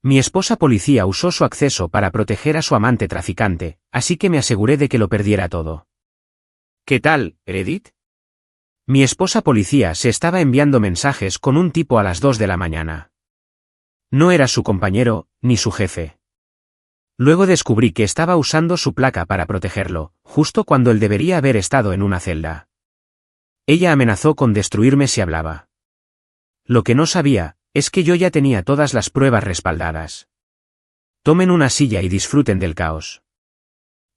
Mi esposa policía usó su acceso para proteger a su amante traficante, así que me aseguré de que lo perdiera todo. ¿Qué tal, Edith? Mi esposa policía se estaba enviando mensajes con un tipo a las 2 de la mañana. No era su compañero, ni su jefe. Luego descubrí que estaba usando su placa para protegerlo, justo cuando él debería haber estado en una celda. Ella amenazó con destruirme si hablaba. Lo que no sabía, es que yo ya tenía todas las pruebas respaldadas. Tomen una silla y disfruten del caos.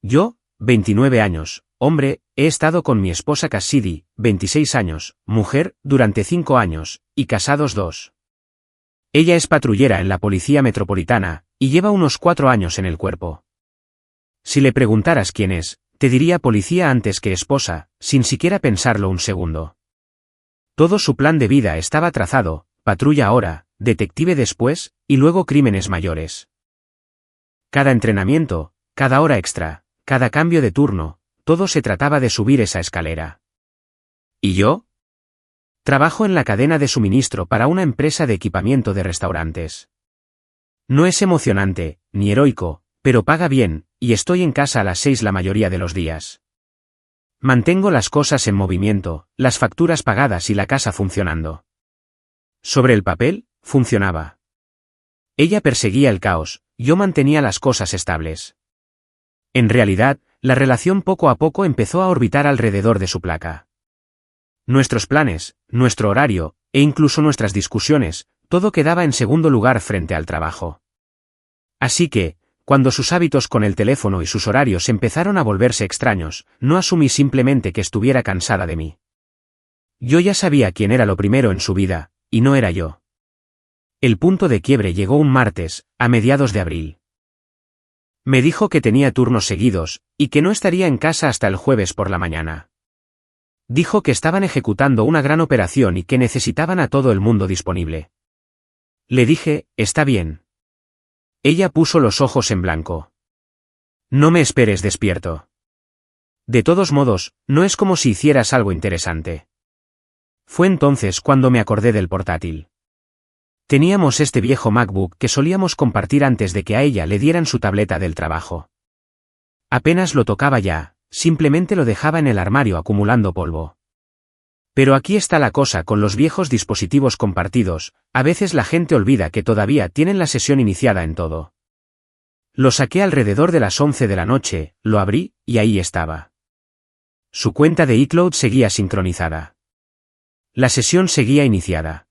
Yo, 29 años, hombre, he estado con mi esposa Cassidy, 26 años, mujer, durante 5 años, y casados 2. Ella es patrullera en la Policía Metropolitana, y lleva unos 4 años en el cuerpo. Si le preguntaras quién es, te diría policía antes que esposa, sin siquiera pensarlo un segundo. Todo su plan de vida estaba trazado, patrulla ahora, detective después, y luego crímenes mayores. Cada entrenamiento, cada hora extra, cada cambio de turno, todo se trataba de subir esa escalera. ¿Y yo? Trabajo en la cadena de suministro para una empresa de equipamiento de restaurantes. No es emocionante, ni heroico, pero paga bien, y estoy en casa a las 6 la mayoría de los días. Mantengo las cosas en movimiento, las facturas pagadas y la casa funcionando. Sobre el papel, funcionaba. Ella perseguía el caos, yo mantenía las cosas estables. En realidad, la relación poco a poco empezó a orbitar alrededor de su placa. Nuestros planes, nuestro horario, e incluso nuestras discusiones, todo quedaba en segundo lugar frente al trabajo. Así que, cuando sus hábitos con el teléfono y sus horarios empezaron a volverse extraños, no asumí simplemente que estuviera cansada de mí. Yo ya sabía quién era lo primero en su vida, y no era yo. El punto de quiebre llegó un martes, a mediados de abril. Me dijo que tenía turnos seguidos, y que no estaría en casa hasta el jueves por la mañana. Dijo que estaban ejecutando una gran operación y que necesitaban a todo el mundo disponible. Le dije, está bien. Ella puso los ojos en blanco. No me esperes despierto. De todos modos, no es como si hicieras algo interesante. Fue entonces cuando me acordé del portátil. Teníamos este viejo MacBook que solíamos compartir antes de que a ella le dieran su tableta del trabajo. Apenas lo tocaba ya, simplemente lo dejaba en el armario acumulando polvo. Pero aquí está la cosa con los viejos dispositivos compartidos, a veces la gente olvida que todavía tienen la sesión iniciada en todo. Lo saqué alrededor de las 11 de la noche, lo abrí, y ahí estaba. Su cuenta de iCloud seguía sincronizada. La sesión seguía iniciada.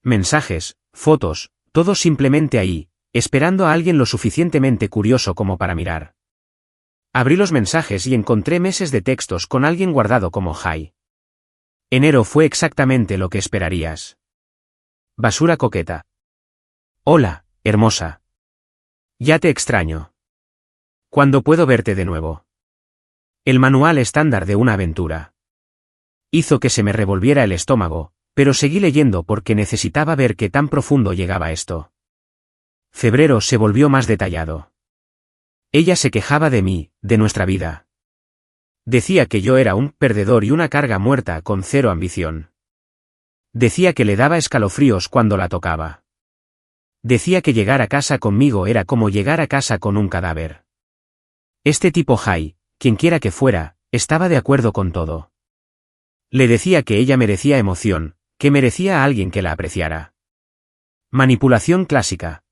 Mensajes, fotos, todo simplemente ahí, esperando a alguien lo suficientemente curioso como para mirar. Abrí los mensajes y encontré meses de textos con alguien guardado como Hi. Enero fue exactamente lo que esperarías. Basura coqueta. Hola, hermosa. Ya te extraño. ¿Cuándo puedo verte de nuevo? El manual estándar de una aventura. Hizo que se me revolviera el estómago, pero seguí leyendo porque necesitaba ver qué tan profundo llegaba esto. Febrero se volvió más detallado. Ella se quejaba de mí, de nuestra vida. Decía que yo era un perdedor y una carga muerta con cero ambición. Decía que le daba escalofríos cuando la tocaba. Decía que llegar a casa conmigo era como llegar a casa con un cadáver. Este tipo Hi, quienquiera que fuera, estaba de acuerdo con todo. Le decía que ella merecía emoción, que merecía a alguien que la apreciara. Manipulación clásica.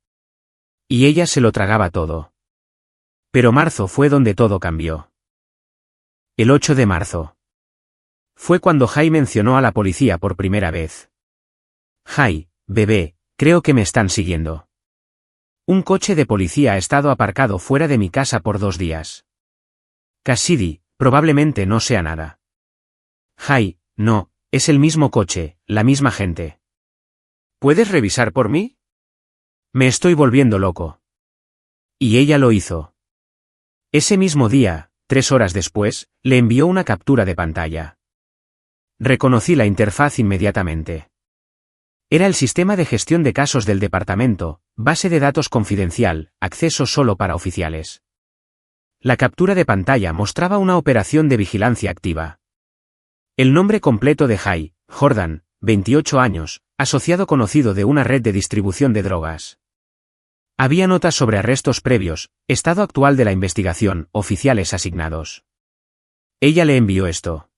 Y ella se lo tragaba todo. Pero marzo fue donde todo cambió. El 8 de marzo. Fue cuando Hi mencionó a la policía por primera vez. Hi, bebé, creo que me están siguiendo. Un coche de policía ha estado aparcado fuera de mi casa por 2 días. Cassidy, probablemente no sea nada. Hi, no, es el mismo coche, la misma gente. ¿Puedes revisar por mí? Me estoy volviendo loco. Y ella lo hizo. Ese mismo día, 3 horas después, le envió una captura de pantalla. Reconocí la interfaz inmediatamente. Era el sistema de gestión de casos del departamento, base de datos confidencial, acceso solo para oficiales. La captura de pantalla mostraba una operación de vigilancia activa. El nombre completo de Hi, Jordan, 28 años, asociado conocido de una red de distribución de drogas. Había notas sobre arrestos previos, estado actual de la investigación, oficiales asignados. Ella le envió esto.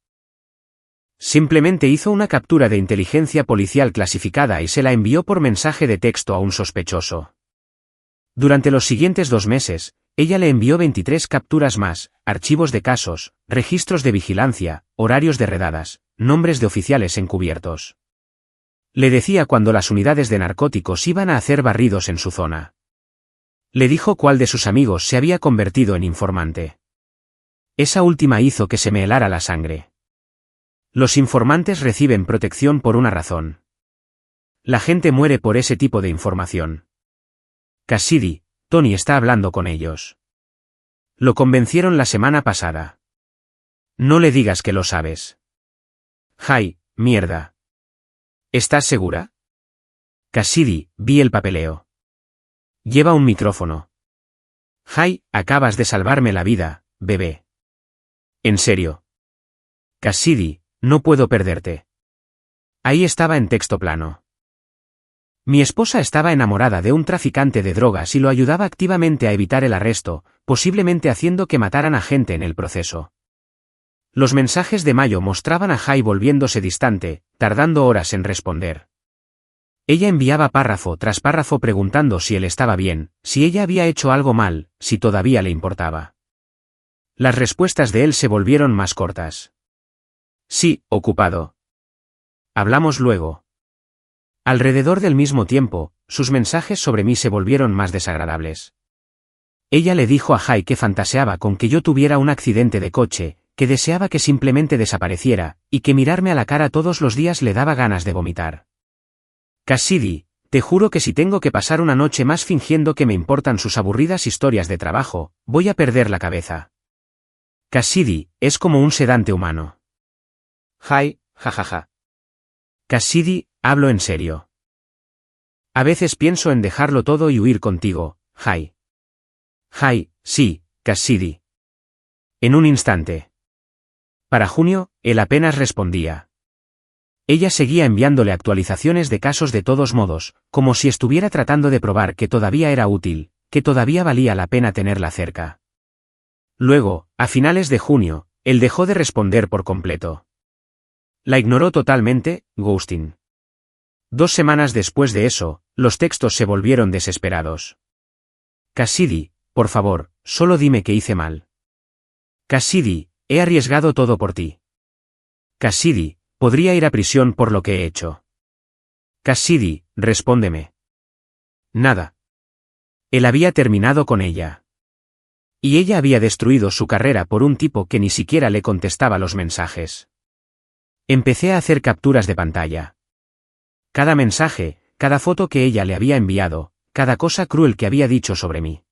Simplemente hizo una captura de inteligencia policial clasificada y se la envió por mensaje de texto a un sospechoso. Durante los siguientes 2 meses, ella le envió 23 capturas más, archivos de casos, registros de vigilancia, horarios de redadas, nombres de oficiales encubiertos. Le decía cuando las unidades de narcóticos iban a hacer barridos en su zona. Le dijo cuál de sus amigos se había convertido en informante. Esa última hizo que se me helara la sangre. Los informantes reciben protección por una razón. La gente muere por ese tipo de información. Cassidy, Tony está hablando con ellos. Lo convencieron la semana pasada. No le digas que lo sabes. Jai, mierda. ¿Estás segura? Cassidy, vi el papeleo. Lleva un micrófono. Jai, acabas de salvarme la vida, bebé. ¿En serio? Cassidy, no puedo perderte. Ahí estaba en texto plano. Mi esposa estaba enamorada de un traficante de drogas y lo ayudaba activamente a evitar el arresto, posiblemente haciendo que mataran a gente en el proceso. Los mensajes de Mayo mostraban a Jai volviéndose distante, tardando horas en responder. Ella enviaba párrafo tras párrafo preguntando si él estaba bien, si ella había hecho algo mal, si todavía le importaba. Las respuestas de él se volvieron más cortas. Sí, ocupado. Hablamos luego. Alrededor del mismo tiempo, sus mensajes sobre mí se volvieron más desagradables. Ella le dijo a Jai que fantaseaba con que yo tuviera un accidente de coche, que deseaba que simplemente desapareciera, y que mirarme a la cara todos los días le daba ganas de vomitar. Cassidy, te juro que si tengo que pasar una noche más fingiendo que me importan sus aburridas historias de trabajo, voy a perder la cabeza. Cassidy, es como un sedante humano. Jai, jajaja. Cassidy, hablo en serio. A veces pienso en dejarlo todo y huir contigo, Jai. Jai, sí, Cassidy. En un instante. Para junio, él apenas respondía. Ella seguía enviándole actualizaciones de casos de todos modos, como si estuviera tratando de probar que todavía era útil, que todavía valía la pena tenerla cerca. Luego, a finales de junio, él dejó de responder por completo. La ignoró totalmente, ghosting. 2 semanas después de eso, los textos se volvieron desesperados. Cassidy, por favor, solo dime que hice mal. Cassidy, he arriesgado todo por ti. Cassidy, podría ir a prisión por lo que he hecho. Cassidy, respóndeme. Nada. Él había terminado con ella. Y ella había destruido su carrera por un tipo que ni siquiera le contestaba los mensajes. Empecé a hacer capturas de pantalla. Cada mensaje, cada foto que ella le había enviado, cada cosa cruel que había dicho sobre mí.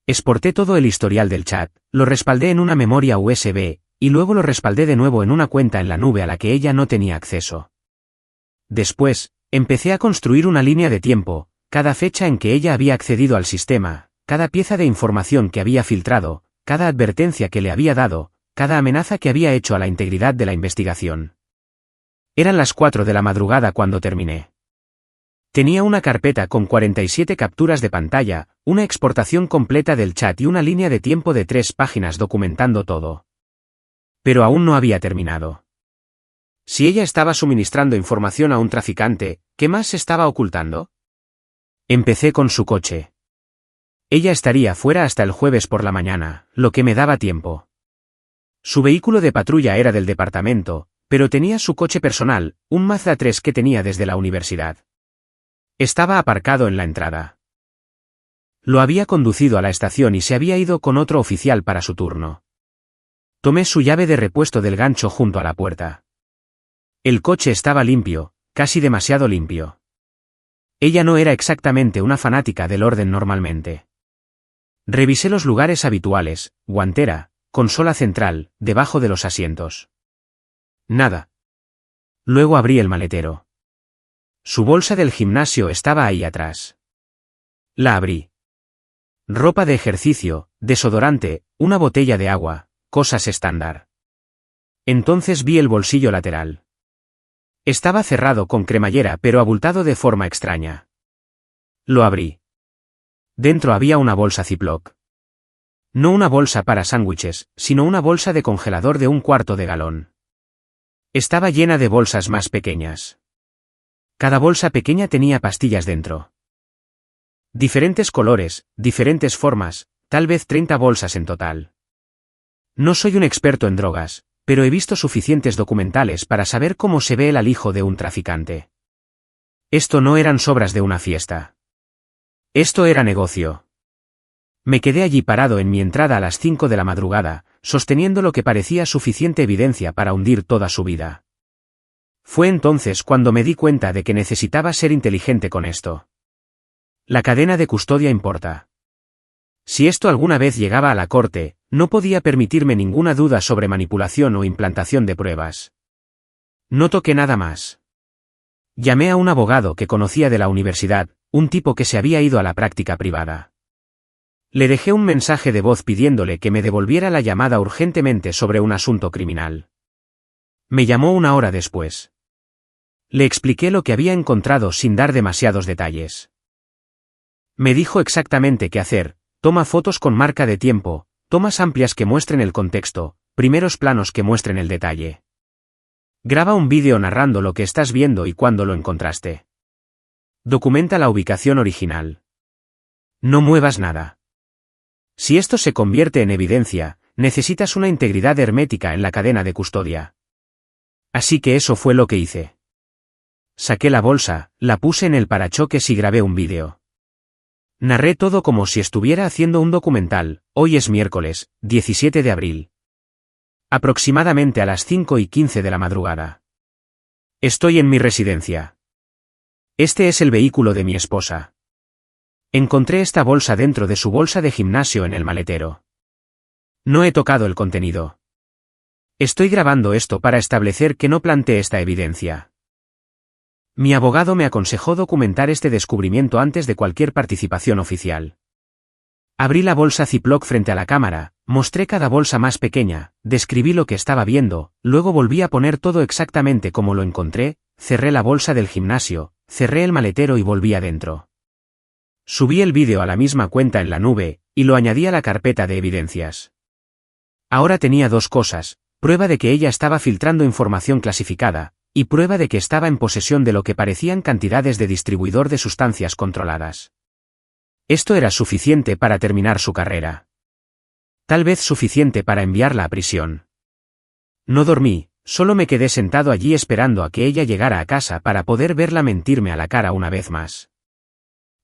Exporté todo el historial del chat, lo respaldé en una memoria USB, y luego lo respaldé de nuevo en una cuenta en la nube a la que ella no tenía acceso. Después, empecé a construir una línea de tiempo, cada fecha en que ella había accedido al sistema, cada pieza de información que había filtrado, cada advertencia que le había dado, cada amenaza que había hecho a la integridad de la investigación. Eran las 4 de la madrugada cuando terminé. Tenía una carpeta con 47 capturas de pantalla, una exportación completa del chat y una línea de tiempo de 3 páginas documentando todo. Pero aún no había terminado. Si ella estaba suministrando información a un traficante, ¿qué más se estaba ocultando? Empecé con su coche. Ella estaría fuera hasta el jueves por la mañana, lo que me daba tiempo. Su vehículo de patrulla era del departamento, pero tenía su coche personal, un Mazda 3 que tenía desde la universidad. Estaba aparcado en la entrada. Lo había conducido a la estación y se había ido con otro oficial para su turno. Tomé su llave de repuesto del gancho junto a la puerta. El coche estaba limpio, casi demasiado limpio. Ella no era exactamente una fanática del orden normalmente. Revisé los lugares habituales, guantera, consola central, debajo de los asientos. Nada. Luego abrí el maletero. Su bolsa del gimnasio estaba ahí atrás. La abrí. Ropa de ejercicio, desodorante, una botella de agua, cosas estándar. Entonces vi el bolsillo lateral. Estaba cerrado con cremallera pero abultado de forma extraña. Lo abrí. Dentro había una bolsa Ziploc. No una bolsa para sándwiches, sino una bolsa de congelador de 1/4 de galón. Estaba llena de bolsas más pequeñas. Cada bolsa pequeña tenía pastillas dentro. Diferentes colores, diferentes formas, tal vez 30 bolsas en total. No soy un experto en drogas, pero he visto suficientes documentales para saber cómo se ve el alijo de un traficante. Esto no eran sobras de una fiesta. Esto era negocio. Me quedé allí parado en mi entrada a las 5 de la madrugada, sosteniendo lo que parecía suficiente evidencia para hundir toda su vida. Fue entonces cuando me di cuenta de que necesitaba ser inteligente con esto. La cadena de custodia importa. Si esto alguna vez llegaba a la corte, no podía permitirme ninguna duda sobre manipulación o implantación de pruebas. No toqué nada más. Llamé a un abogado que conocía de la universidad, un tipo que se había ido a la práctica privada. Le dejé un mensaje de voz pidiéndole que me devolviera la llamada urgentemente sobre un asunto criminal. Me llamó 1 hora después. Le expliqué lo que había encontrado sin dar demasiados detalles. Me dijo exactamente qué hacer: toma fotos con marca de tiempo, tomas amplias que muestren el contexto, primeros planos que muestren el detalle. Graba un vídeo narrando lo que estás viendo y cuándo lo encontraste. Documenta la ubicación original. No muevas nada. Si esto se convierte en evidencia, necesitas una integridad hermética en la cadena de custodia. Así que eso fue lo que hice. Saqué la bolsa, la puse en el parachoques y grabé un vídeo. Narré todo como si estuviera haciendo un documental. Hoy es miércoles, 17 de abril. Aproximadamente a las 5:15 de la madrugada. Estoy en mi residencia. Este es el vehículo de mi esposa. Encontré esta bolsa dentro de su bolsa de gimnasio en el maletero. No he tocado el contenido. Estoy grabando esto para establecer que no planteé esta evidencia. Mi abogado me aconsejó documentar este descubrimiento antes de cualquier participación oficial. Abrí la bolsa Ziploc frente a la cámara, mostré cada bolsa más pequeña, describí lo que estaba viendo, luego volví a poner todo exactamente como lo encontré, cerré la bolsa del gimnasio, cerré el maletero y volví adentro. Subí el vídeo a la misma cuenta en la nube, y lo añadí a la carpeta de evidencias. Ahora tenía 2 cosas: prueba de que ella estaba filtrando información clasificada, y prueba de que estaba en posesión de lo que parecían cantidades de distribuidor de sustancias controladas. Esto era suficiente para terminar su carrera. Tal vez suficiente para enviarla a prisión. No dormí, solo me quedé sentado allí esperando a que ella llegara a casa para poder verla mentirme a la cara una vez más.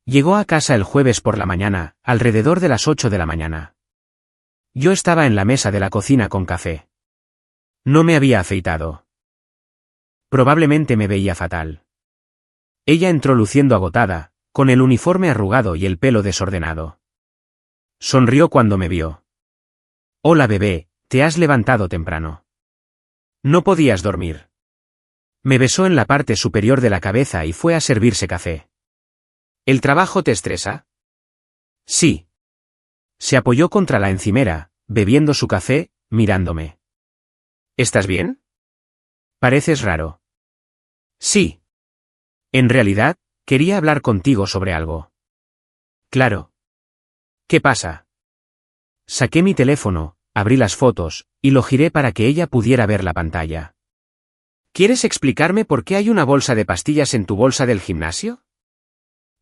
Llegó a casa el jueves por la mañana, alrededor de las 8 de la mañana. Yo estaba en la mesa de la cocina con café. No me había afeitado. Probablemente me veía fatal. Ella entró luciendo agotada, con el uniforme arrugado y el pelo desordenado. Sonrió cuando me vio. Hola bebé, te has levantado temprano. No podías dormir. Me besó en la parte superior de la cabeza y fue a servirse café. ¿El trabajo te estresa? Sí. Se apoyó contra la encimera, bebiendo su café, mirándome. ¿Estás bien? Pareces raro. Sí. En realidad, quería hablar contigo sobre algo. Claro. ¿Qué pasa? Saqué mi teléfono, abrí las fotos, y lo giré para que ella pudiera ver la pantalla. ¿Quieres explicarme por qué hay una bolsa de pastillas en tu bolsa del gimnasio?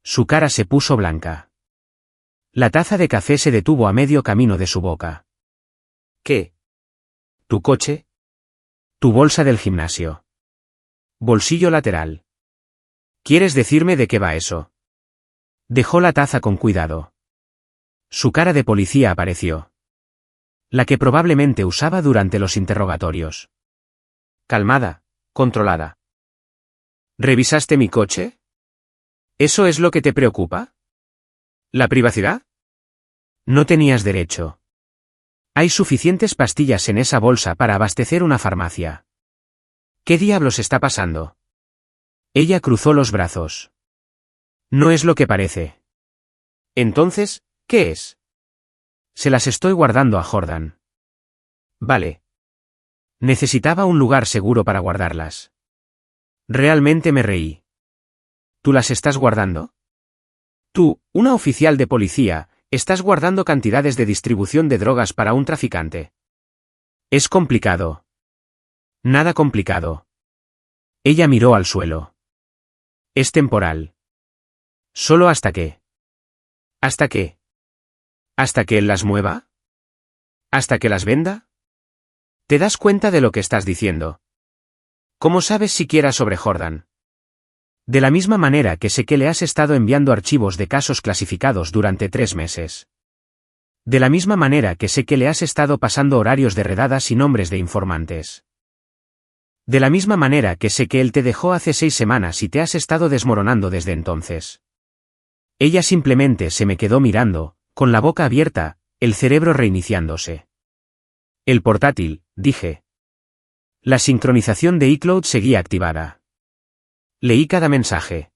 Su cara se puso blanca. La taza de café se detuvo a medio camino de su boca. ¿Qué? ¿Tu coche? Tu bolsa del gimnasio. Bolsillo lateral. ¿Quieres decirme de qué va eso? Dejó la taza con cuidado. Su cara de policía apareció. La que probablemente usaba durante los interrogatorios. Calmada, controlada. ¿Revisaste mi coche? ¿Eso es lo que te preocupa? ¿La privacidad? No tenías derecho. Hay suficientes pastillas en esa bolsa para abastecer una farmacia. ¿Qué diablos está pasando? Ella cruzó los brazos. No es lo que parece. Entonces, ¿qué es? Se las estoy guardando a Jordan. Vale. Necesitaba un lugar seguro para guardarlas. Realmente me reí. ¿Tú las estás guardando? Tú, una oficial de policía, estás guardando cantidades de distribución de drogas para un traficante. Es complicado. Nada complicado. Ella miró al suelo. Es temporal. ¿Solo hasta qué? ¿Hasta qué? ¿Hasta que él las mueva? ¿Hasta que las venda? ¿Te das cuenta de lo que estás diciendo? ¿Cómo sabes siquiera sobre Jordan? De la misma manera que sé que le has estado enviando archivos de casos clasificados durante 3 meses. De la misma manera que sé que le has estado pasando horarios de redadas y nombres de informantes. De la misma manera que sé que él te dejó hace 6 semanas y te has estado desmoronando desde entonces. Ella simplemente se me quedó mirando, con la boca abierta, el cerebro reiniciándose. El portátil, dije. La sincronización de iCloud seguía activada. Leí cada mensaje.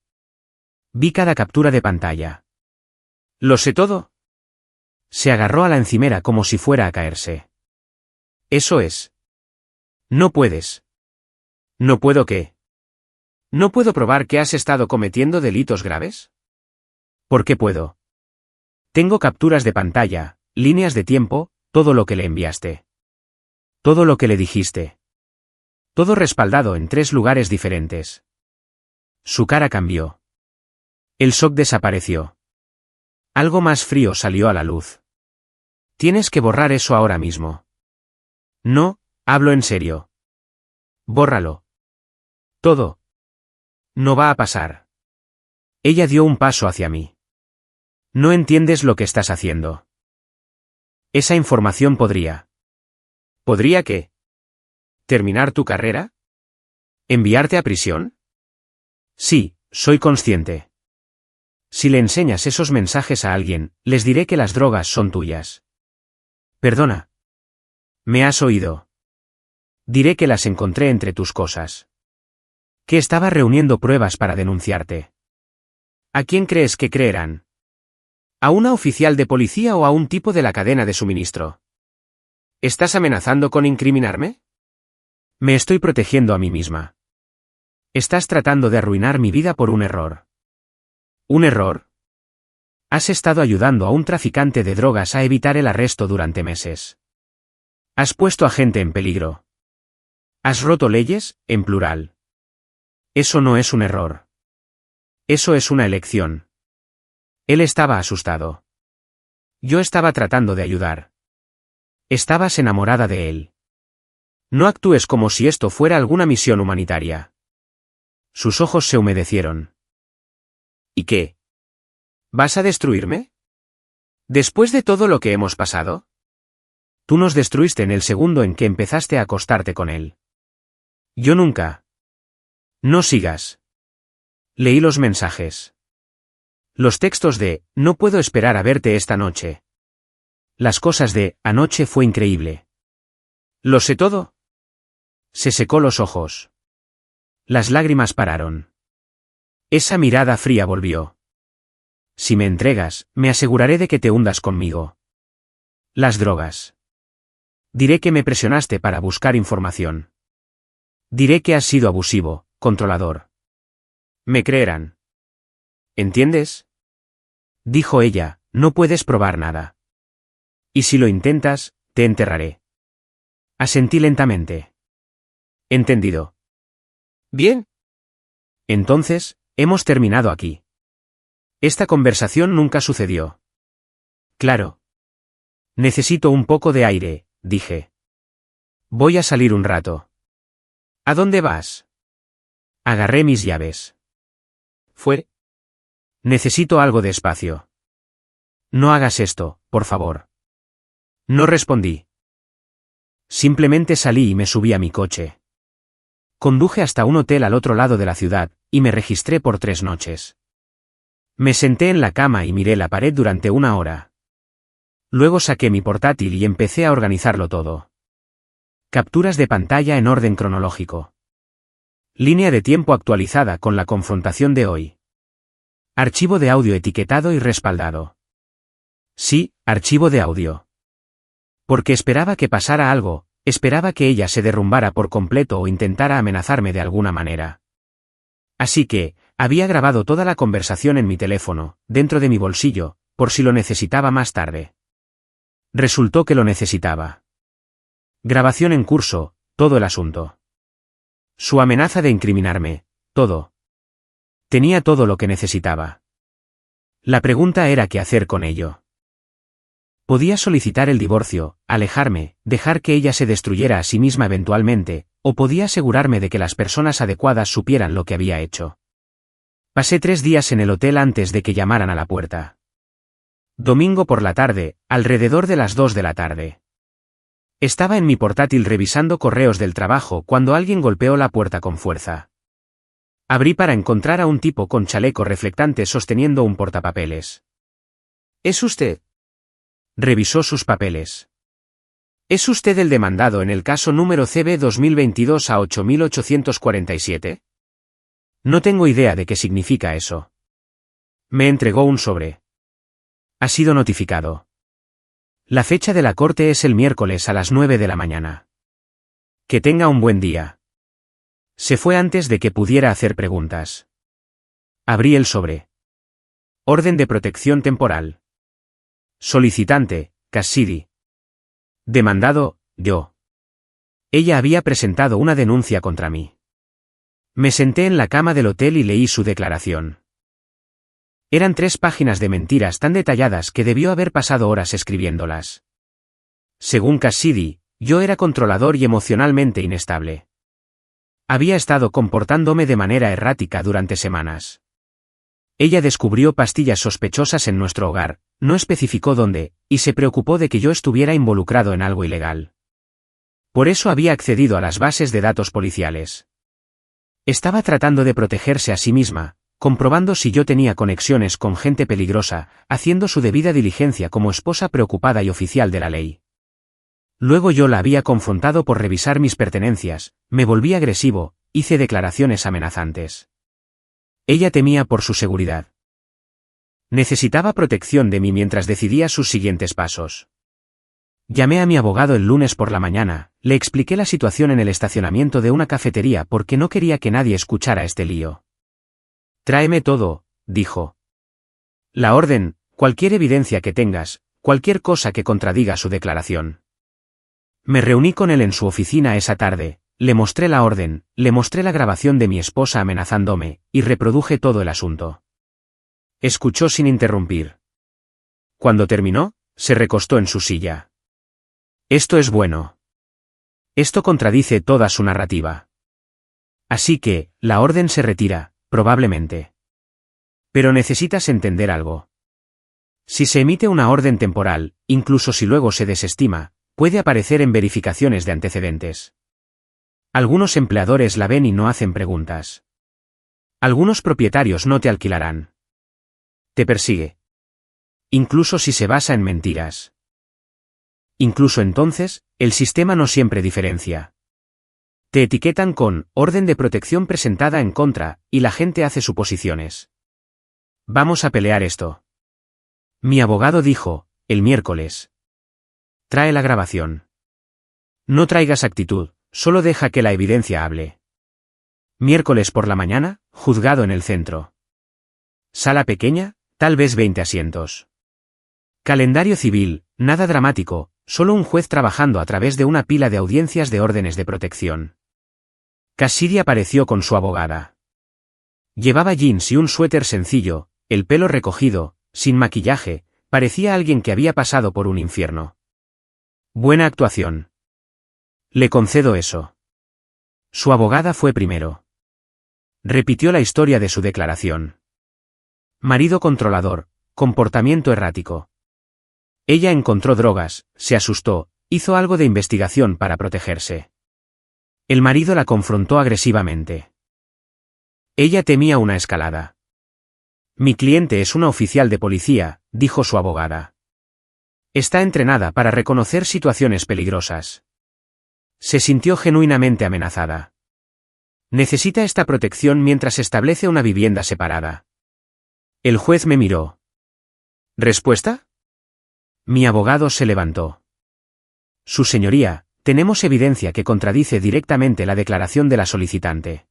Vi cada captura de pantalla. ¿Lo sé todo? Se agarró a la encimera como si fuera a caerse. Eso es. No puedes. ¿No puedo qué? ¿No puedo probar que has estado cometiendo delitos graves? ¿Por qué puedo? Tengo capturas de pantalla, líneas de tiempo, todo lo que le enviaste. Todo lo que le dijiste. Todo respaldado en 3 lugares diferentes. Su cara cambió. El shock desapareció. Algo más frío salió a la luz. Tienes que borrar eso ahora mismo. No, hablo en serio. Bórralo. Todo. No va a pasar. Ella dio un paso hacia mí. No entiendes lo que estás haciendo. Esa información podría. ¿Podría qué? ¿Terminar tu carrera? ¿Enviarte a prisión? Sí, soy consciente. Si le enseñas esos mensajes a alguien, les diré que las drogas son tuyas. Perdona. ¿Me has oído? Diré que las encontré entre tus cosas. Que estaba reuniendo pruebas para denunciarte. ¿A quién crees que creerán? ¿A una oficial de policía o a un tipo de la cadena de suministro? ¿Estás amenazando con incriminarme? Me estoy protegiendo a mí misma. Estás tratando de arruinar mi vida por un error. ¿Un error? Has estado ayudando a un traficante de drogas a evitar el arresto durante meses. Has puesto a gente en peligro. Has roto leyes, en plural. Eso no es un error. Eso es una elección. Él estaba asustado. Yo estaba tratando de ayudar. Estabas enamorada de él. No actúes como si esto fuera alguna misión humanitaria. Sus ojos se humedecieron. ¿Y qué? ¿Vas a destruirme? ¿Después de todo lo que hemos pasado? Tú nos destruiste en el segundo en que empezaste a acostarte con él. Yo nunca. No sigas. Leí los mensajes. Los textos de, no puedo esperar a verte esta noche. Las cosas de, anoche fue increíble. ¿Lo sé todo? Se secó los ojos. Las lágrimas pararon. Esa mirada fría volvió. Si me entregas, me aseguraré de que te hundas conmigo. Las drogas. Diré que me presionaste para buscar información. Diré que has sido abusivo, controlador. Me creerán. ¿Entiendes? Dijo ella, no puedes probar nada. Y si lo intentas, te enterraré. Asentí lentamente. Entendido. Bien. Entonces, hemos terminado aquí. Esta conversación nunca sucedió. Claro. Necesito un poco de aire, dije. Voy a salir un rato. ¿A dónde vas? Agarré mis llaves. ¿Fuera? Necesito algo de espacio. No hagas esto, por favor. No respondí. Simplemente salí y me subí a mi coche. Conduje hasta un hotel al otro lado de la ciudad, y me registré por 3 noches. Me senté en la cama y miré la pared durante 1 hora. Luego saqué mi portátil y empecé a organizarlo todo. Capturas de pantalla en orden cronológico. Línea de tiempo actualizada con la confrontación de hoy. Archivo de audio etiquetado y respaldado. Sí, archivo de audio. Porque esperaba que pasara algo, esperaba que ella se derrumbara por completo o intentara amenazarme de alguna manera. Así que, Había grabado toda la conversación en mi teléfono, dentro de mi bolsillo, por si lo necesitaba más tarde. Resultó que lo necesitaba. Grabación en curso, todo el asunto. Su amenaza de incriminarme, todo. Tenía todo lo que necesitaba. La pregunta era qué hacer con ello. Podía solicitar el divorcio, alejarme, dejar que ella se destruyera a sí misma eventualmente, o podía asegurarme de que las personas adecuadas supieran lo que había hecho. Pasé 3 días en el hotel antes de que llamaran a la puerta. Domingo por la tarde, alrededor de las 2 de la tarde. Estaba en mi portátil revisando correos del trabajo cuando alguien golpeó la puerta con fuerza. Abrí para encontrar a un tipo con chaleco reflectante sosteniendo un portapapeles. ¿Es usted? Revisó sus papeles. ¿Es usted el demandado en el caso número CB 2022 a 8847? No tengo idea de qué significa eso. Me entregó un sobre. Ha sido notificado. La fecha de la corte es el miércoles a las 9 de la mañana. Que tenga un buen día. Se fue antes de que pudiera hacer preguntas. Abrí el sobre. Orden de protección temporal. Solicitante, Cassidy. Demandado, yo. Ella había presentado una denuncia contra mí. Me senté en la cama del hotel y leí su declaración. Eran 3 páginas de mentiras tan detalladas que debió haber pasado horas escribiéndolas. Según Cassidy, yo era controlador y emocionalmente inestable. Había estado comportándome de manera errática durante semanas. Ella descubrió pastillas sospechosas en nuestro hogar, no especificó dónde, y se preocupó de que yo estuviera involucrado en algo ilegal. Por eso había accedido a las bases de datos policiales. Estaba tratando de protegerse a sí misma, comprobando si yo tenía conexiones con gente peligrosa, haciendo su debida diligencia como esposa preocupada y oficial de la ley. Luego yo la había confrontado por revisar mis pertenencias, me volví agresivo, hice declaraciones amenazantes. Ella temía por su seguridad. Necesitaba protección de mí mientras decidía sus siguientes pasos. Llamé a mi abogado el lunes por la mañana, le expliqué la situación en el estacionamiento de una cafetería porque no quería que nadie escuchara este lío. Tráeme todo, dijo. La orden, cualquier evidencia que tengas, cualquier cosa que contradiga su declaración. Me reuní con él en su oficina esa tarde, le mostré la orden, le mostré la grabación de mi esposa amenazándome, y reproduje todo el asunto. Escuchó sin interrumpir. Cuando terminó, se recostó en su silla. Esto es bueno. Esto contradice toda su narrativa. Así que, la orden se retira, probablemente. Pero necesitas entender algo. Si se emite una orden temporal, incluso si luego se desestima, puede aparecer en verificaciones de antecedentes. Algunos empleadores la ven y no hacen preguntas. Algunos propietarios no te alquilarán. Te persigue. Incluso si se basa en mentiras. Incluso entonces, el sistema no siempre diferencia. Te etiquetan con orden de protección presentada en contra, y la gente hace suposiciones. Vamos a pelear esto. Mi abogado dijo, el miércoles. Trae la grabación. No traigas actitud, solo deja que la evidencia hable. Miércoles por la mañana, juzgado en el centro. Sala pequeña, tal vez 20 asientos. Calendario civil, nada dramático, solo un juez trabajando a través de una pila de audiencias de órdenes de protección. Cassidy apareció con su abogada. Llevaba jeans y un suéter sencillo, el pelo recogido, sin maquillaje, parecía alguien que había pasado por un infierno. Buena actuación. Le concedo eso. Su abogada fue primero. Repitió la historia de su declaración. Marido controlador, comportamiento errático. Ella encontró drogas, se asustó, hizo algo de investigación para protegerse. El marido la confrontó agresivamente. Ella temía una escalada. Mi cliente es una oficial de policía, dijo su abogada. Está entrenada para reconocer situaciones peligrosas. Se sintió genuinamente amenazada. Necesita esta protección mientras establece una vivienda separada. El juez me miró. ¿Respuesta? Mi abogado se levantó. Su señoría, tenemos evidencia que contradice directamente la declaración de la solicitante.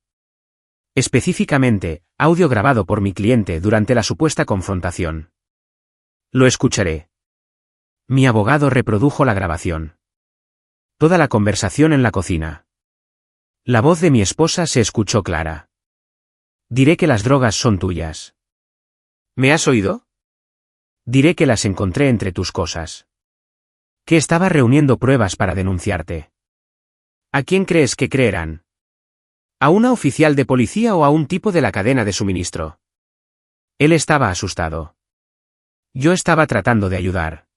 Específicamente, audio grabado por mi cliente durante la supuesta confrontación. Lo escucharé. Mi abogado reprodujo la grabación. Toda la conversación en la cocina. La voz de mi esposa se escuchó clara. Diré que las drogas son tuyas. ¿Me has oído? Diré que las encontré entre tus cosas. Que estaba reuniendo pruebas para denunciarte. ¿A quién crees que creerán? ¿A una oficial de policía o a un tipo de la cadena de suministro? Él estaba asustado. Yo estaba tratando de ayudar.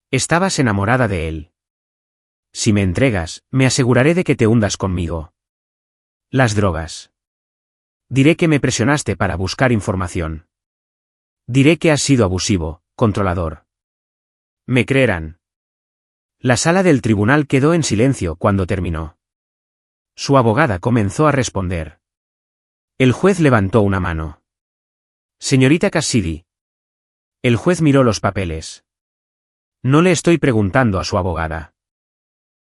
Estabas enamorada de él. Si me entregas, me aseguraré de que te hundas conmigo. Las drogas. Diré que me presionaste para buscar información. Diré que has sido abusivo, controlador. Me creerán. La sala del tribunal quedó en silencio cuando terminó. Su abogada comenzó a responder. El juez levantó una mano. Señorita Cassidy. El juez miró los papeles. No le estoy preguntando a su abogada.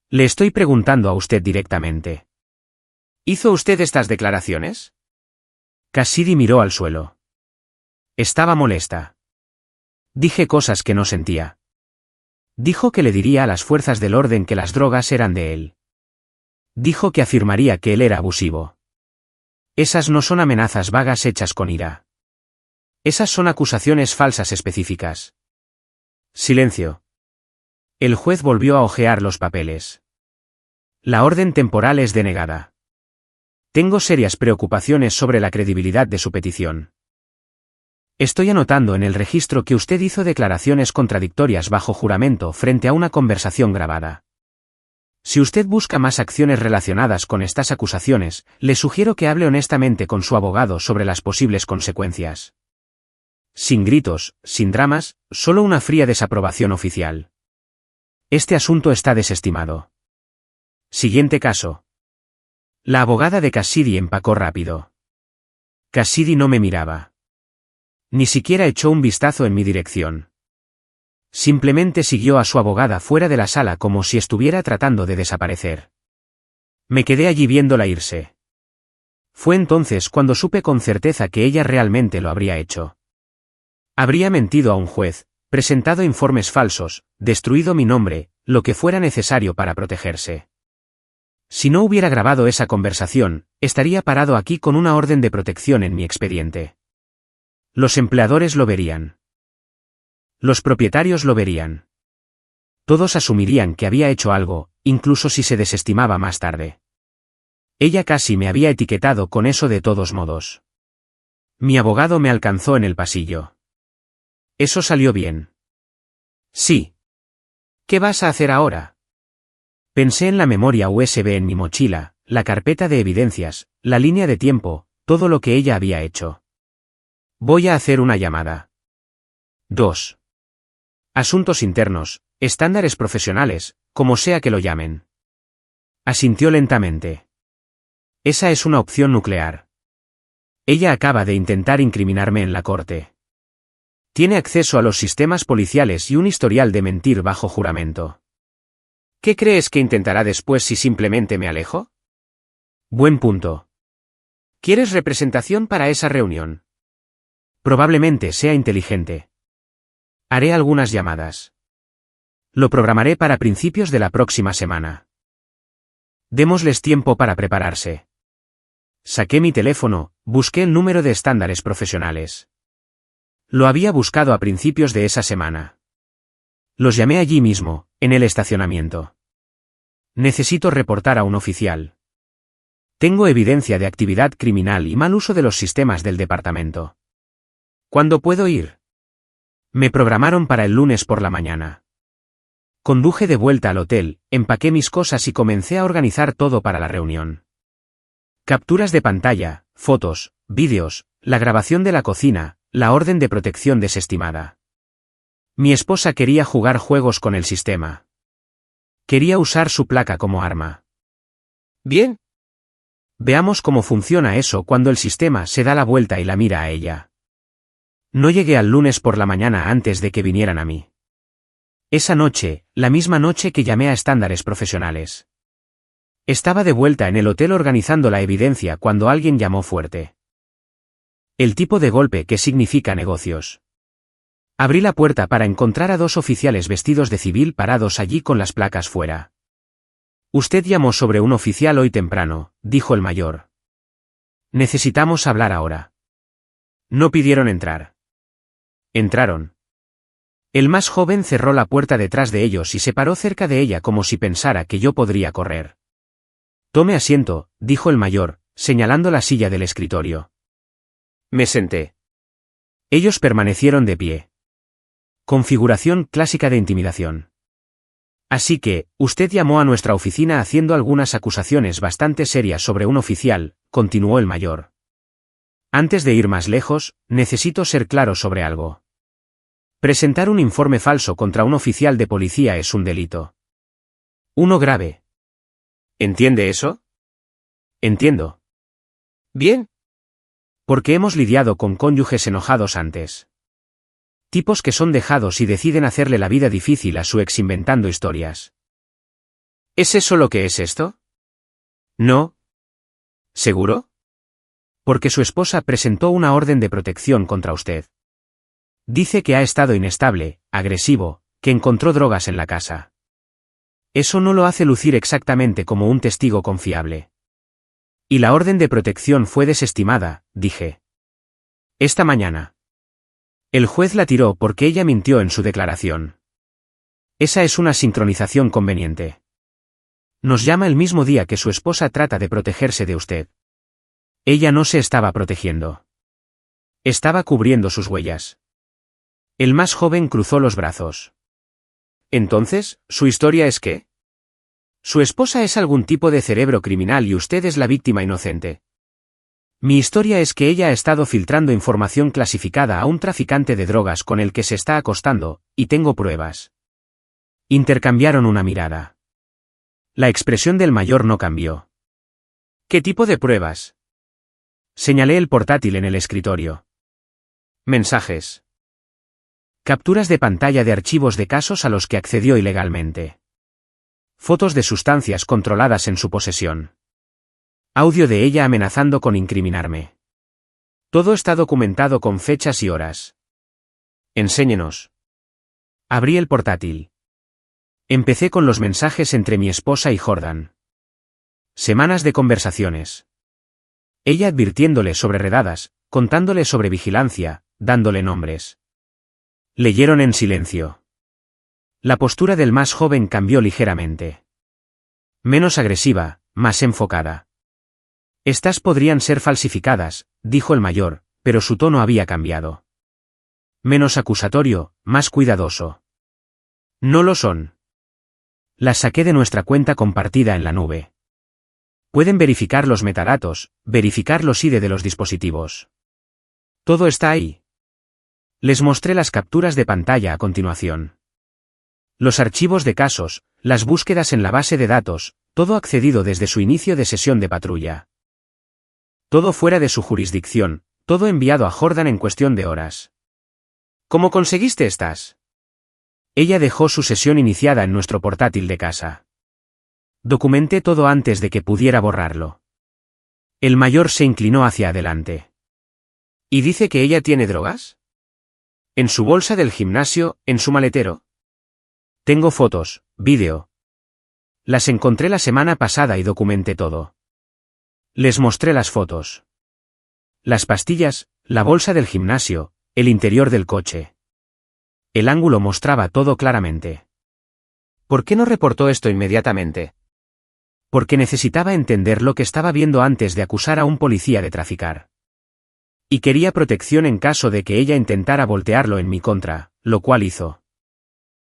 Le estoy preguntando a usted directamente. ¿Hizo usted estas declaraciones? Cassidy miró al suelo. Estaba molesta. Dije cosas que no sentía. Dijo que le diría a las fuerzas del orden que las drogas eran de él. Dijo que afirmaría que él era abusivo. Esas no son amenazas vagas hechas con ira. Esas son acusaciones falsas específicas. Silencio. El juez volvió a hojear los papeles. La orden temporal es denegada. Tengo serias preocupaciones sobre la credibilidad de su petición. Estoy anotando en el registro que usted hizo declaraciones contradictorias bajo juramento frente a una conversación grabada. Si usted busca más acciones relacionadas con estas acusaciones, le sugiero que hable honestamente con su abogado sobre las posibles consecuencias. Sin gritos, sin dramas, solo una fría desaprobación oficial. Este asunto está desestimado. Siguiente caso. La abogada de Cassidy empacó rápido. Cassidy no me miraba. Ni siquiera echó un vistazo en mi dirección. Simplemente siguió a su abogada fuera de la sala como si estuviera tratando de desaparecer. Me quedé allí viéndola irse. Fue entonces cuando supe con certeza que ella realmente lo habría hecho. Habría mentido a un juez, presentado informes falsos, destruido mi nombre, lo que fuera necesario para protegerse. Si no hubiera grabado esa conversación, estaría parado aquí con una orden de protección en mi expediente. Los empleadores lo verían. Los propietarios lo verían. Todos asumirían que había hecho algo, incluso si se desestimaba más tarde. Ella casi me había etiquetado con eso de todos modos. Mi abogado me alcanzó en el pasillo. Eso salió bien. Sí. ¿Qué vas a hacer ahora? Pensé en la memoria USB en mi mochila, la carpeta de evidencias, la línea de tiempo, todo lo que ella había hecho. Voy a hacer una llamada. 2. Asuntos internos, estándares profesionales, como sea que lo llamen. Asintió lentamente. Esa es una opción nuclear. Ella acaba de intentar incriminarme en la corte. Tiene acceso a los sistemas policiales y un historial de mentir bajo juramento. ¿Qué crees que intentará después si simplemente me alejo? Buen punto. ¿Quieres representación para esa reunión? Probablemente sea inteligente. Haré algunas llamadas. Lo programaré para principios de la próxima semana. Démosles tiempo para prepararse. Saqué mi teléfono, busqué el número de estándares profesionales. Lo había buscado a principios de esa semana. Los llamé allí mismo, en el estacionamiento. Necesito reportar a un oficial. Tengo evidencia de actividad criminal y mal uso de los sistemas del departamento. ¿Cuándo puedo ir? Me programaron para el lunes por la mañana. Conduje de vuelta al hotel, empaqué mis cosas y comencé a organizar todo para la reunión. Capturas de pantalla, fotos, vídeos, la grabación de la cocina, la orden de protección desestimada. Mi esposa quería jugar juegos con el sistema. Quería usar su placa como arma. Bien. Veamos cómo funciona eso cuando el sistema se da la vuelta y la mira a ella. No llegué al lunes por la mañana antes de que vinieran a mí. Esa noche, la misma noche que llamé a estándares profesionales. Estaba de vuelta en el hotel organizando la evidencia cuando alguien llamó fuerte. El tipo de golpe que significa negocios. Abrí la puerta para encontrar a 2 oficiales vestidos de civil parados allí con las placas fuera. Usted llamó sobre un oficial hoy temprano, dijo el mayor. Necesitamos hablar ahora. No pidieron entrar. Entraron. El más joven cerró la puerta detrás de ellos y se paró cerca de ella como si pensara que yo podría correr. Tome asiento, dijo el mayor, señalando la silla del escritorio. Me senté. Ellos permanecieron de pie. Configuración clásica de intimidación. Así que, usted llamó a nuestra oficina haciendo algunas acusaciones bastante serias sobre un oficial, continuó el mayor. Antes de ir más lejos, necesito ser claro sobre algo. Presentar un informe falso contra un oficial de policía es un delito. Uno grave. ¿Entiende eso? Entiendo. Bien. Porque hemos lidiado con cónyuges enojados antes. Tipos que son dejados y deciden hacerle la vida difícil a su ex inventando historias. ¿Es eso lo que es esto? No. ¿Seguro? Porque su esposa presentó una orden de protección contra usted. Dice que ha estado inestable, agresivo, que encontró drogas en la casa. Eso no lo hace lucir exactamente como un testigo confiable. Y la orden de protección fue desestimada, dije. Esta mañana. El juez la tiró porque ella mintió en su declaración. Esa es una sincronización conveniente. Nos llama el mismo día que su esposa trata de protegerse de usted. Ella no se estaba protegiendo. Estaba cubriendo sus huellas. El más joven cruzó los brazos. Entonces, ¿su historia es qué? Su esposa es algún tipo de cerebro criminal y usted es la víctima inocente. Mi historia es que ella ha estado filtrando información clasificada a un traficante de drogas con el que se está acostando, y tengo pruebas. Intercambiaron una mirada. La expresión del mayor no cambió. ¿Qué tipo de pruebas? Señalé el portátil en el escritorio. Mensajes. Capturas de pantalla de archivos de casos a los que accedió ilegalmente. Fotos de sustancias controladas en su posesión. Audio de ella amenazando con incriminarme. Todo está documentado con fechas y horas. Enséñenos. Abrí el portátil. Empecé con los mensajes entre mi esposa y Jordan. Semanas de conversaciones. Ella advirtiéndole sobre redadas, contándole sobre vigilancia, dándole nombres. Leyeron en silencio. La postura del más joven cambió ligeramente. Menos agresiva, más enfocada. Estas podrían ser falsificadas, dijo el mayor, pero su tono había cambiado. Menos acusatorio, más cuidadoso. No lo son. Las saqué de nuestra cuenta compartida en la nube. Pueden verificar los metadatos, verificar los ID de los dispositivos. Todo está ahí. Les mostré las capturas de pantalla a continuación. Los archivos de casos, las búsquedas en la base de datos, todo accedido desde su inicio de sesión de patrulla. Todo fuera de su jurisdicción, todo enviado a Jordan en cuestión de horas. ¿Cómo conseguiste estas? Ella dejó su sesión iniciada en nuestro portátil de casa. Documenté todo antes de que pudiera borrarlo. El mayor se inclinó hacia adelante. ¿Y dice que ella tiene drogas? ¿En su bolsa del gimnasio, en su maletero? Tengo fotos, vídeo. Las encontré la semana pasada y documenté todo. Les mostré las fotos. Las pastillas, la bolsa del gimnasio, el interior del coche. El ángulo mostraba todo claramente. ¿Por qué no reportó esto inmediatamente? Porque necesitaba entender lo que estaba viendo antes de acusar a un policía de traficar. Y quería protección en caso de que ella intentara voltearlo en mi contra, lo cual hizo.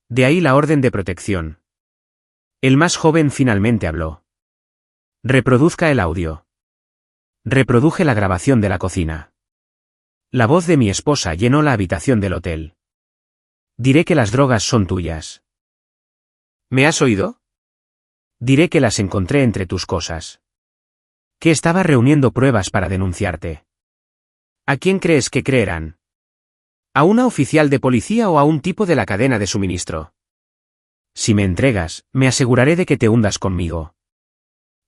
De ahí la orden de protección. El más joven finalmente habló. Reproduzca el audio. Reproduje la grabación de la cocina. La voz de mi esposa llenó la habitación del hotel. Diré que las drogas son tuyas. ¿Me has oído? Diré que las encontré entre tus cosas. Que estaba reuniendo pruebas para denunciarte. ¿A quién crees que creerán? ¿A una oficial de policía o a un tipo de la cadena de suministro? Si me entregas, me aseguraré de que te hundas conmigo.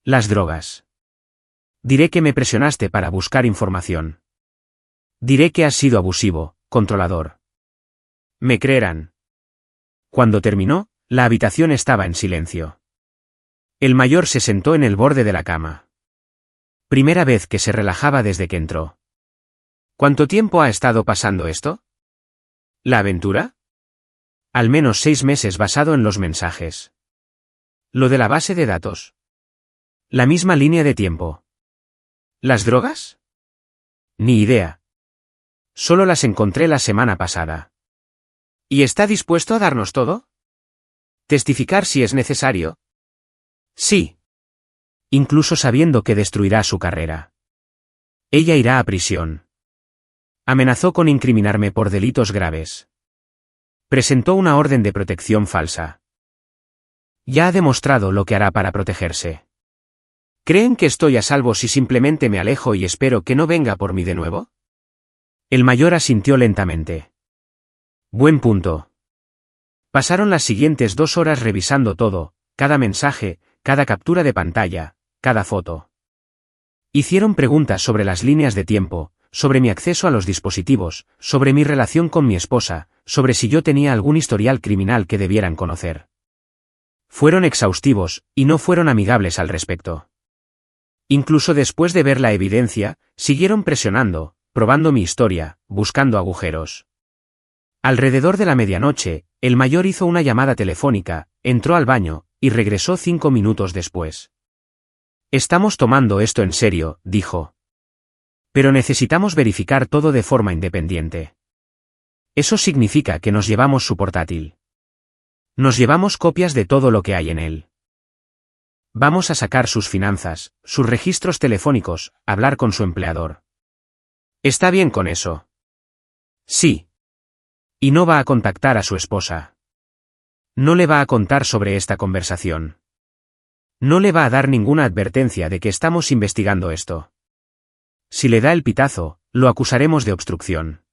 Las drogas. Diré que me presionaste para buscar información. Diré que has sido abusivo, controlador. Me creerán. Cuando terminó, la habitación estaba en silencio. El mayor se sentó en el borde de la cama. Primera vez que se relajaba desde que entró. ¿Cuánto tiempo ha estado pasando esto? ¿La aventura? Al menos 6 meses basado en los mensajes. Lo de la base de datos. La misma línea de tiempo. ¿Las drogas? Ni idea. Solo las encontré la semana pasada. ¿Y está dispuesto a darnos todo? ¿Testificar si es necesario? Sí. Incluso sabiendo que destruirá su carrera. Ella irá a prisión. Amenazó con incriminarme por delitos graves. Presentó una orden de protección falsa. Ya ha demostrado lo que hará para protegerse. ¿Creen que estoy a salvo si simplemente me alejo y espero que no venga por mí de nuevo? El mayor asintió lentamente. Buen punto. Pasaron las siguientes 2 horas revisando todo, cada mensaje, cada captura de pantalla, cada foto. Hicieron preguntas sobre las líneas de tiempo, sobre mi acceso a los dispositivos, sobre mi relación con mi esposa, sobre si yo tenía algún historial criminal que debieran conocer. Fueron exhaustivos, y no fueron amigables al respecto. Incluso después de ver la evidencia, siguieron presionando, probando mi historia, buscando agujeros. Alrededor de la medianoche, el mayor hizo una llamada telefónica, entró al baño, y regresó 5 minutos después. Estamos tomando esto en serio, dijo. Pero necesitamos verificar todo de forma independiente. Eso significa que nos llevamos su portátil. Nos llevamos copias de todo lo que hay en él. Vamos a sacar sus finanzas, sus registros telefónicos, hablar con su empleador. ¿Está bien con eso? Sí. Y no va a contactar a su esposa. No le va a contar sobre esta conversación. No le va a dar ninguna advertencia de que estamos investigando esto. Si le da el pitazo, lo acusaremos de obstrucción.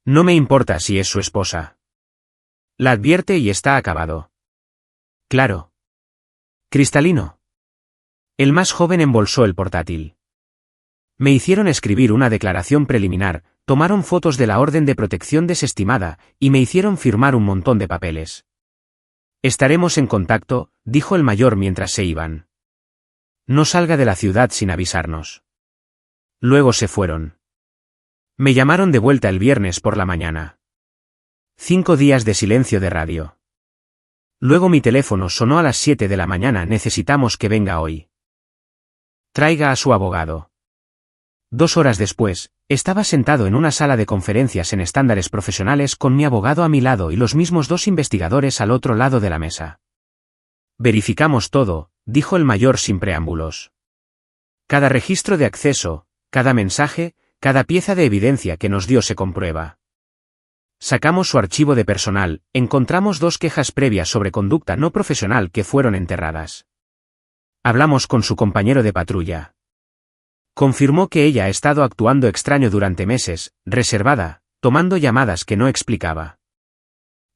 No me importa si es su esposa. La advierte y está acabado. Claro. Cristalino. El más joven embolsó el portátil. Me hicieron escribir una declaración preliminar, tomaron fotos de la orden de protección desestimada, y me hicieron firmar un montón de papeles. Estaremos en contacto, dijo el mayor mientras se iban. No salga de la ciudad sin avisarnos. Luego se fueron. Me llamaron de vuelta el viernes por la mañana. 5 días de silencio de radio. Luego mi teléfono sonó a las 7 de la mañana. Necesitamos que venga hoy. Traiga a su abogado. 2 horas después, estaba sentado en una sala de conferencias en estándares profesionales con mi abogado a mi lado y los mismos 2 investigadores al otro lado de la mesa. Verificamos todo, dijo el mayor sin preámbulos. Cada registro de acceso, cada mensaje, cada pieza de evidencia que nos dio se comprueba. Sacamos su archivo de personal, encontramos 2 quejas previas sobre conducta no profesional que fueron enterradas. Hablamos con su compañero de patrulla. Confirmó que ella ha estado actuando extraño durante meses, reservada, tomando llamadas que no explicaba.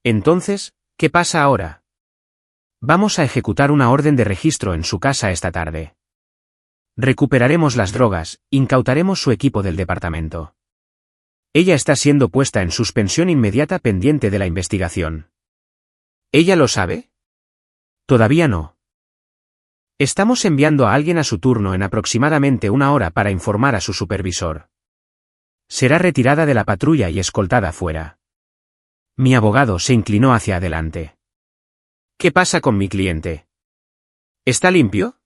Entonces, ¿qué pasa ahora? Vamos a ejecutar una orden de registro en su casa esta tarde. Recuperaremos las drogas, incautaremos su equipo del departamento. Ella está siendo puesta en suspensión inmediata pendiente de la investigación. ¿Ella lo sabe? Todavía no. Estamos enviando a alguien a su turno en aproximadamente 1 hora para informar a su supervisor. Será retirada de la patrulla y escoltada fuera. Mi abogado se inclinó hacia adelante. ¿Qué pasa con mi cliente? ¿Está limpio?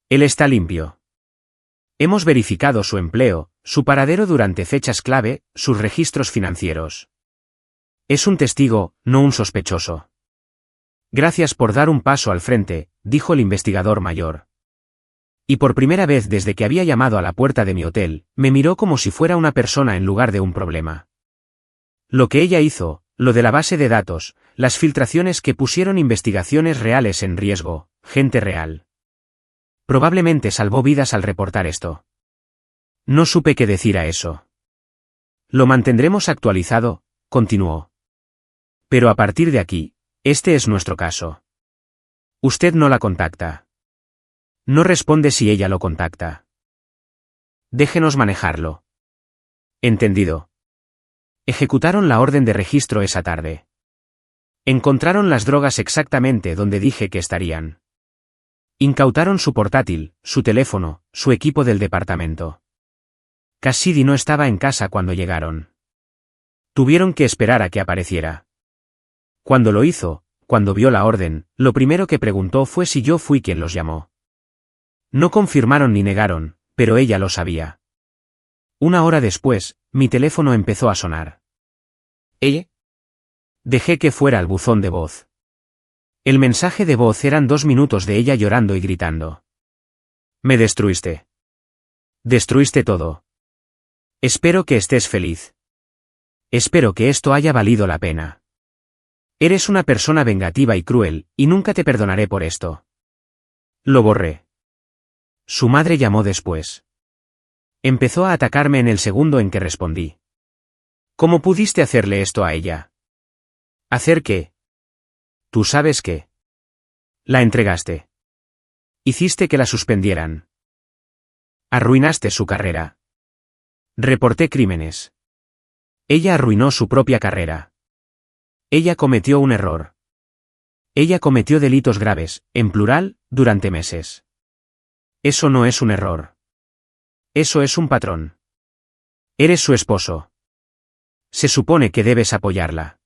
Él está limpio. Hemos verificado su empleo, su paradero durante fechas clave, sus registros financieros. Es un testigo, no un sospechoso. Gracias por dar un paso al frente, dijo el investigador mayor. Y por primera vez desde que había llamado a la puerta de mi hotel, me miró como si fuera una persona en lugar de un problema. Lo que ella hizo, lo de la base de datos, las filtraciones que pusieron investigaciones reales en riesgo, gente real. Probablemente salvó vidas al reportar esto. No supe qué decir a eso. Lo mantendremos actualizado, continuó. Pero a partir de aquí, este es nuestro caso. Usted no la contacta. No responde si ella lo contacta. Déjenos manejarlo. Entendido. Ejecutaron la orden de registro esa tarde. Encontraron las drogas exactamente donde dije que estarían. Incautaron su portátil, su teléfono, su equipo del departamento. Cassidy no estaba en casa cuando llegaron. Tuvieron que esperar a que apareciera. Cuando lo hizo, cuando vio la orden, lo primero que preguntó fue si yo fui quien los llamó. No confirmaron ni negaron, pero ella lo sabía. Una hora después, mi teléfono empezó a sonar. ¿Ella? Dejé que fuera al buzón de voz. El mensaje de voz eran 2 minutos de ella llorando y gritando. Me destruiste. Destruiste todo. Espero que estés feliz. Espero que esto haya valido la pena. Eres una persona vengativa y cruel, y nunca te perdonaré por esto. Lo borré. Su madre llamó después. Empezó a atacarme en el segundo en que respondí. ¿Cómo pudiste hacerle esto a ella? ¿Hacer qué? ¿Tú sabes qué? La entregaste. Hiciste que la suspendieran. Arruinaste su carrera. Reporté crímenes. Ella arruinó su propia carrera. Ella cometió un error. Ella cometió delitos graves, en plural, durante meses. Eso no es un error. Eso es un patrón. Eres su esposo. Se supone que debes apoyarla.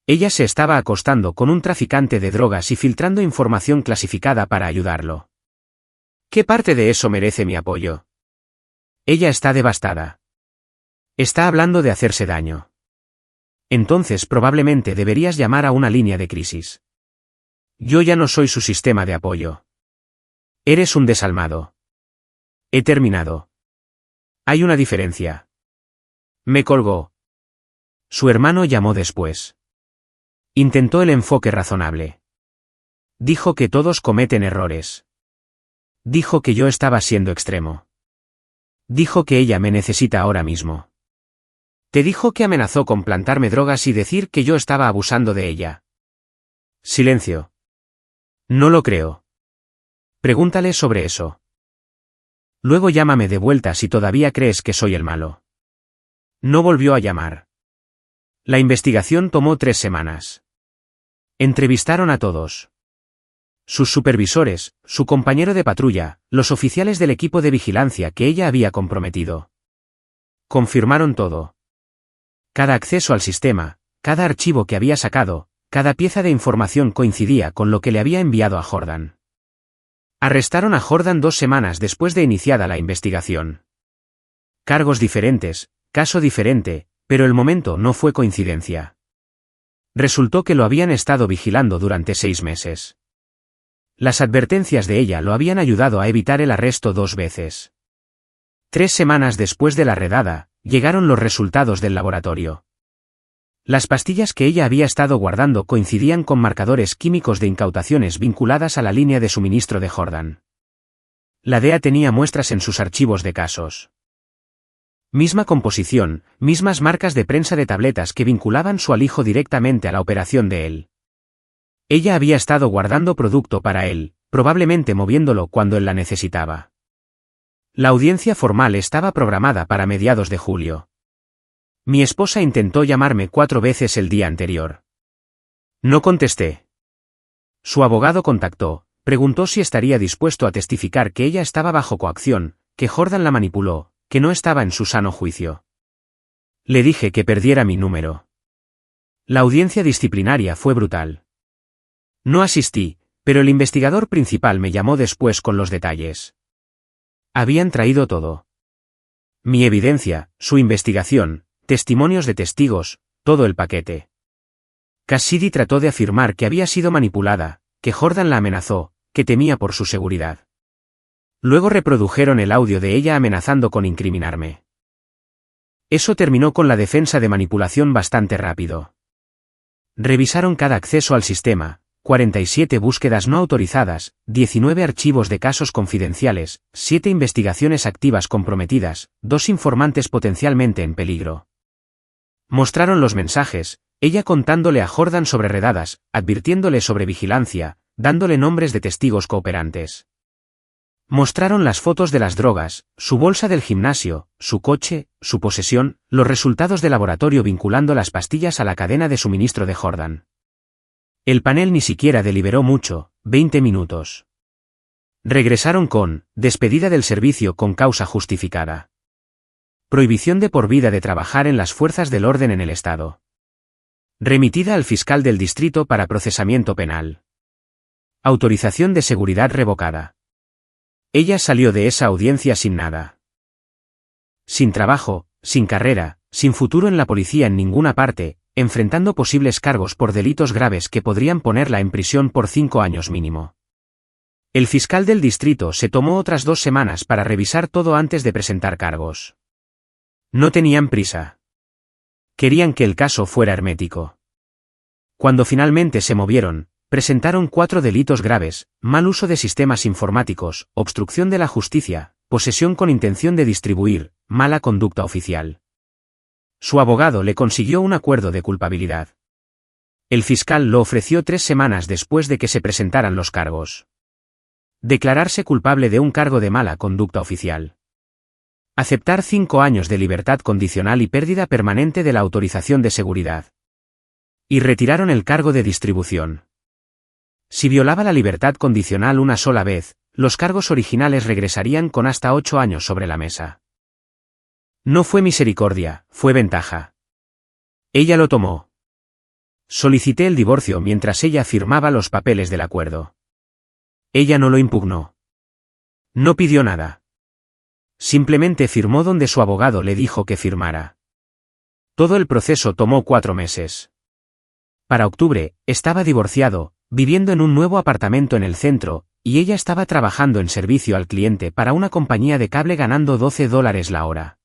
Ella se estaba acostando con un traficante de drogas y filtrando información clasificada para ayudarlo. ¿Qué parte de eso merece mi apoyo? Ella está devastada. Está hablando de hacerse daño. Entonces probablemente deberías llamar a una línea de crisis. Yo ya no soy su sistema de apoyo. Eres un desalmado. He terminado. Hay una diferencia. Me colgó. Su hermano llamó después. Intentó el enfoque razonable. Dijo que todos cometen errores. Dijo que yo estaba siendo extremo. Dijo que ella me necesita ahora mismo. Te dijo que amenazó con plantarme drogas y decir que yo estaba abusando de ella. Silencio. No lo creo. Pregúntale sobre eso. Luego llámame de vuelta si todavía crees que soy el malo. No volvió a llamar. La investigación tomó 3 semanas. Entrevistaron a todos. Sus supervisores, su compañero de patrulla, los oficiales del equipo de vigilancia que ella había comprometido. Confirmaron todo. Cada acceso al sistema, cada archivo que había sacado, cada pieza de información coincidía con lo que le había enviado a Jordan. Arrestaron a Jordan 2 semanas después de iniciada la investigación. Cargos diferentes, caso diferente, pero el momento no fue coincidencia. Resultó que lo habían estado vigilando durante 6 meses. Las advertencias de ella lo habían ayudado a evitar el arresto 2 veces. 3 semanas después de la redada, llegaron los resultados del laboratorio. Las pastillas que ella había estado guardando coincidían con marcadores químicos de incautaciones vinculadas a la línea de suministro de Jordan. La DEA tenía muestras en sus archivos de casos. Misma composición, mismas marcas de prensa de tabletas que vinculaban su alijo directamente a la operación de él. Ella había estado guardando producto para él, probablemente moviéndolo cuando él la necesitaba. La audiencia formal estaba programada para mediados de julio. Mi esposa intentó llamarme 4 veces el día anterior. No contesté. Su abogado contactó, preguntó si estaría dispuesto a testificar que ella estaba bajo coacción, que Jordan la manipuló, que no estaba en su sano juicio. Le dije que perdiera mi número. La audiencia disciplinaria fue brutal. No asistí, pero el investigador principal me llamó después con los detalles. Habían traído todo. Mi evidencia, su investigación, testimonios de testigos, todo el paquete. Cassidy trató de afirmar que había sido manipulada, que Jordan la amenazó, que temía por su seguridad. Luego reprodujeron el audio de ella amenazando con incriminarme. Eso terminó con la defensa de manipulación bastante rápido. Revisaron cada acceso al sistema, 47 búsquedas no autorizadas, 19 archivos de casos confidenciales, 7 investigaciones activas comprometidas, 2 informantes potencialmente en peligro. Mostraron los mensajes, ella contándole a Jordan sobre redadas, advirtiéndole sobre vigilancia, dándole nombres de testigos cooperantes. Mostraron las fotos de las drogas, su bolsa del gimnasio, su coche, su posesión, los resultados de laboratorio vinculando las pastillas a la cadena de suministro de Jordan. El panel ni siquiera deliberó mucho, 20 minutos. Regresaron con, despedida del servicio con causa justificada. Prohibición de por vida de trabajar en las fuerzas del orden en el Estado. Remitida al fiscal del distrito para procesamiento penal. Autorización de seguridad revocada. Ella salió de esa audiencia sin nada. Sin trabajo, sin carrera, sin futuro en la policía en ninguna parte, enfrentando posibles cargos por delitos graves que podrían ponerla en prisión por 5 años mínimo. El fiscal del distrito se tomó otras 2 semanas para revisar todo antes de presentar cargos. No tenían prisa. Querían que el caso fuera hermético. Cuando finalmente se movieron, presentaron 4 delitos graves: mal uso de sistemas informáticos, obstrucción de la justicia, posesión con intención de distribuir, mala conducta oficial. Su abogado le consiguió un acuerdo de culpabilidad. El fiscal lo ofreció 3 semanas después de que se presentaran los cargos. Declararse culpable de un cargo de mala conducta oficial. Aceptar 5 años de libertad condicional y pérdida permanente de la autorización de seguridad. Y retiraron el cargo de distribución. Si violaba la libertad condicional una sola vez, los cargos originales regresarían con hasta 8 años sobre la mesa. No fue misericordia, fue ventaja. Ella lo tomó. Solicité el divorcio mientras ella firmaba los papeles del acuerdo. Ella no lo impugnó. No pidió nada. Simplemente firmó donde su abogado le dijo que firmara. Todo el proceso tomó 4 meses. Para octubre, estaba divorciado, viviendo en un nuevo apartamento en el centro, y ella estaba trabajando en servicio al cliente para una compañía de cable ganando $12 la hora.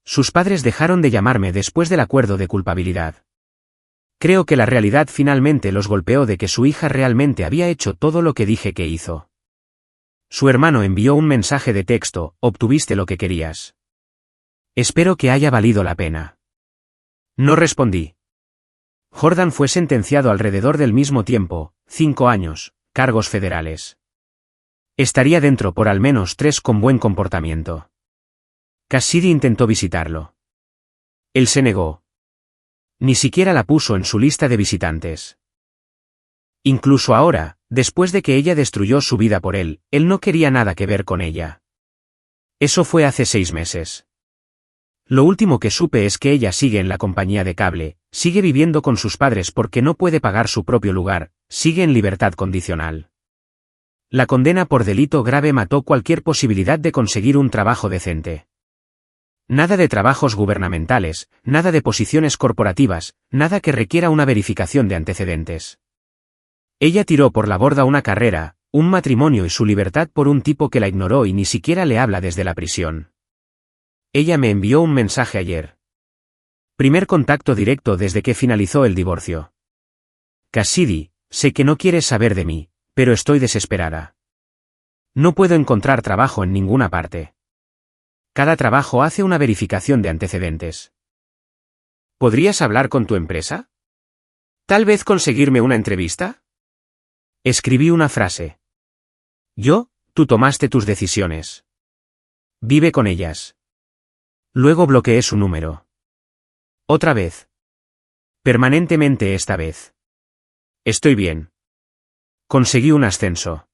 Sus padres dejaron de llamarme después del acuerdo de culpabilidad. Creo que la realidad finalmente los golpeó de que su hija realmente había hecho todo lo que dije que hizo. Su hermano envió un mensaje de texto: obtuviste lo que querías. Espero que haya valido la pena. No respondí. Jordan fue sentenciado alrededor del mismo tiempo, 5 años, cargos federales. Estaría dentro por al menos 3 con buen comportamiento. Cassidy intentó visitarlo. Él se negó. Ni siquiera la puso en su lista de visitantes. Incluso ahora, después de que ella destruyó su vida por él no quería nada que ver con ella. Eso fue hace 6 meses. Lo último que supe es que ella sigue en la compañía de cable, sigue viviendo con sus padres porque no puede pagar su propio lugar, sigue en libertad condicional. La condena por delito grave mató cualquier posibilidad de conseguir un trabajo decente. Nada de trabajos gubernamentales, nada de posiciones corporativas, nada que requiera una verificación de antecedentes. Ella tiró por la borda una carrera, un matrimonio y su libertad por un tipo que la ignoró y ni siquiera le habla desde la prisión. Ella me envió un mensaje ayer. Primer contacto directo desde que finalizó el divorcio. Cassidy, sé que no quieres saber de mí, pero estoy desesperada. No puedo encontrar trabajo en ninguna parte. Cada trabajo hace una verificación de antecedentes. ¿Podrías hablar con tu empresa? ¿Tal vez conseguirme una entrevista? Escribí una frase. Tú tomaste tus decisiones. Vive con ellas. Luego bloqueé su número. Otra vez. Permanentemente esta vez. Estoy bien. Conseguí un ascenso.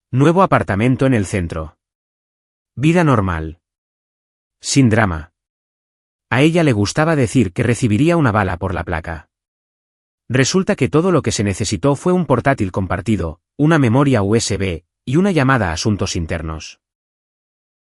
Nuevo apartamento en el centro. Vida normal. Sin drama. A ella le gustaba decir que recibiría una bala por la placa. Resulta que todo lo que se necesitó fue un portátil compartido, una memoria USB, y una llamada a asuntos internos.